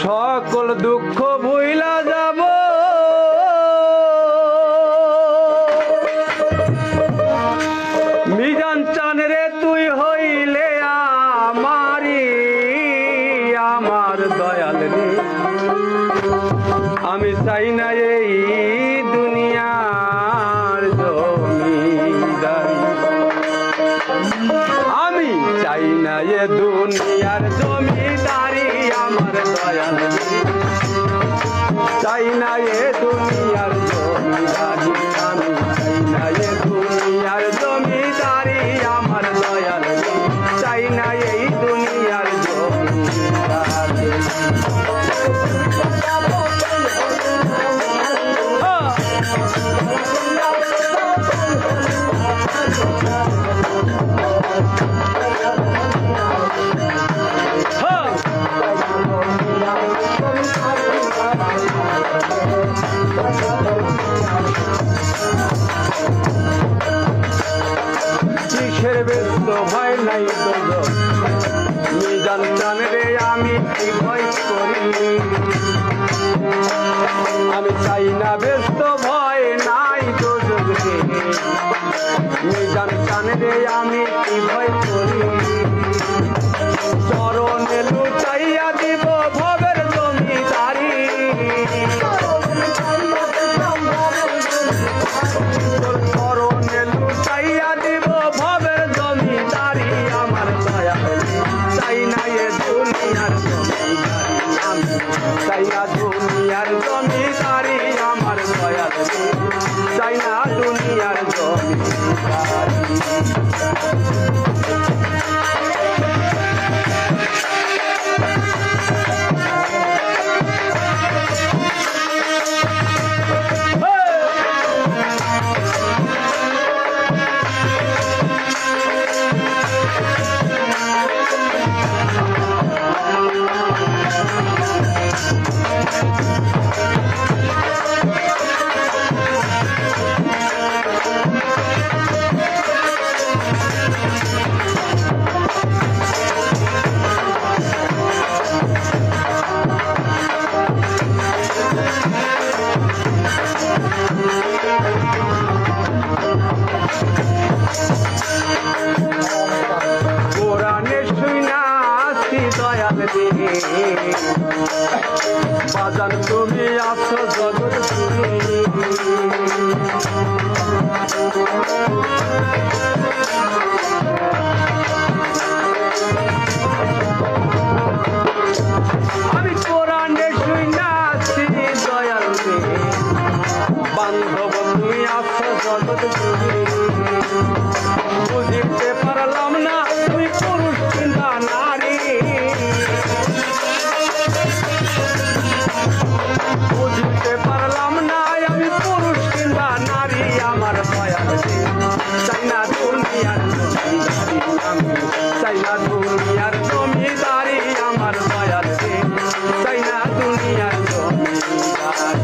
সকল দুঃখ ভুইলা যাব মিজান চান রে তুই হইলে আমারি আমার দয়াল রে আমি চাই না এই দুনিয়ার জমিদারি আমি চাই না এ দুনিয়ার জমিদারি আমার দয়াল চাই না এ দুনিয়ার জমিদারি আমি চাই না এ দুনিয়ার জমিদারি আমার দয়াল চাই না এই দুনিয়ার জমিদারি কিসের ব্যস্ত ভয় নাই মিজান চান রে আমি কি ভয় করি আমি চাই না ব্যস্ত ভয় নাই দোজক রে মিজান চান রে আমি কি ভয় করি চরণে লুটাইয়া দিব ভবের জমিদারি চরণে লুটাইয়া দিব ভবের জমিদারি আমার দয়া চাই না এ দুনিয়ার জমিদারি আমি চাই না দুনিয়ার জমিদারি আমার দয়া চাই না দুনিয়ার জমিদারি বাজান তুমি আছো জগৎ আমি কোরআনে শুনাছি দয়াল রে বান্ধব তুমি আছো জগৎ বুঝিতে পারলাম না তুমি পুরুষ কিংবা নারী বুঝতে পারলাম না আমি পুরুষ কিংবা নারী আমার দয়াল চাই না দুনিয়ার জমিদারি আমি চাই না দুনিয়ার জমিদারি আমার দয়াল চাই না দুনিয়ার জমিদারি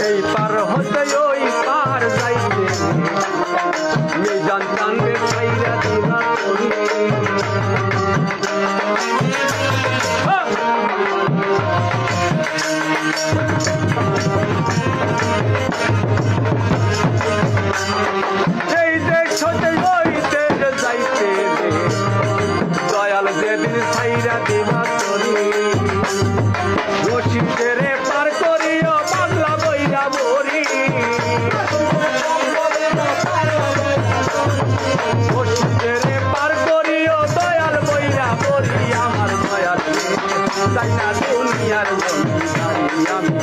এই পার হতে ওই পার যাইতে মিজান চান রে ছাইরা দিবা করি এই দেশ হতে ওই দেশ যাইতে দয়াল যেদিন ছাইরা দিবা করি রশিদের পার করিও বাংলা বইরা বরি রশিদের পার করিও দয়াল বইরা বরি আমার দয়াল চাই না দুনিয়ার জমিদারি আমি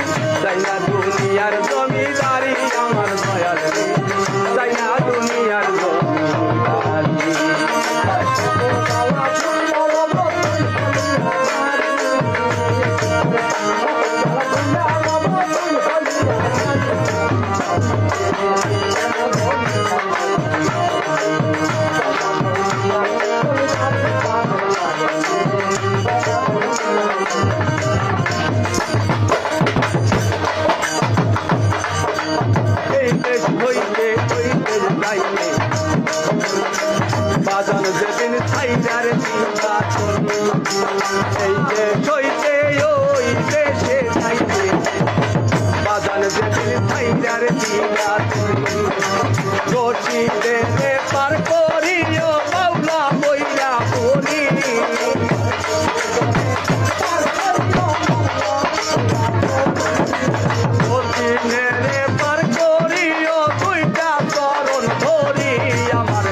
চাই না দুনিয়ার জমিদারি আমার দয়াল চাই না দুনিয়ার জমিদারি বাজান যেদিন ছাইটার চিন্তা করি এই যে সইতে ওই দেশে যাইতে বাজান যেদিন ছাইটার চিন্তা করি রশিদে পার করিও বাউলা বইয়া করি রশিদে পার করিও দুইটা চরণ ধরি আমার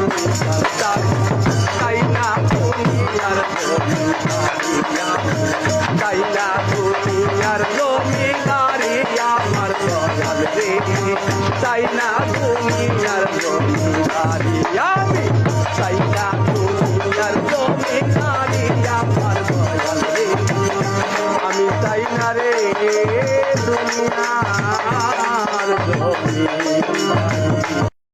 তাই না দুনিয়ার জমিদারি আমার দয়াল রে তাই না দুনিয়ার জমিদারি আমি তাই না দুনিয়ার জমিদারি আমার দয়াল রে আমি তাই না রে দুনিয়ার জমিদারি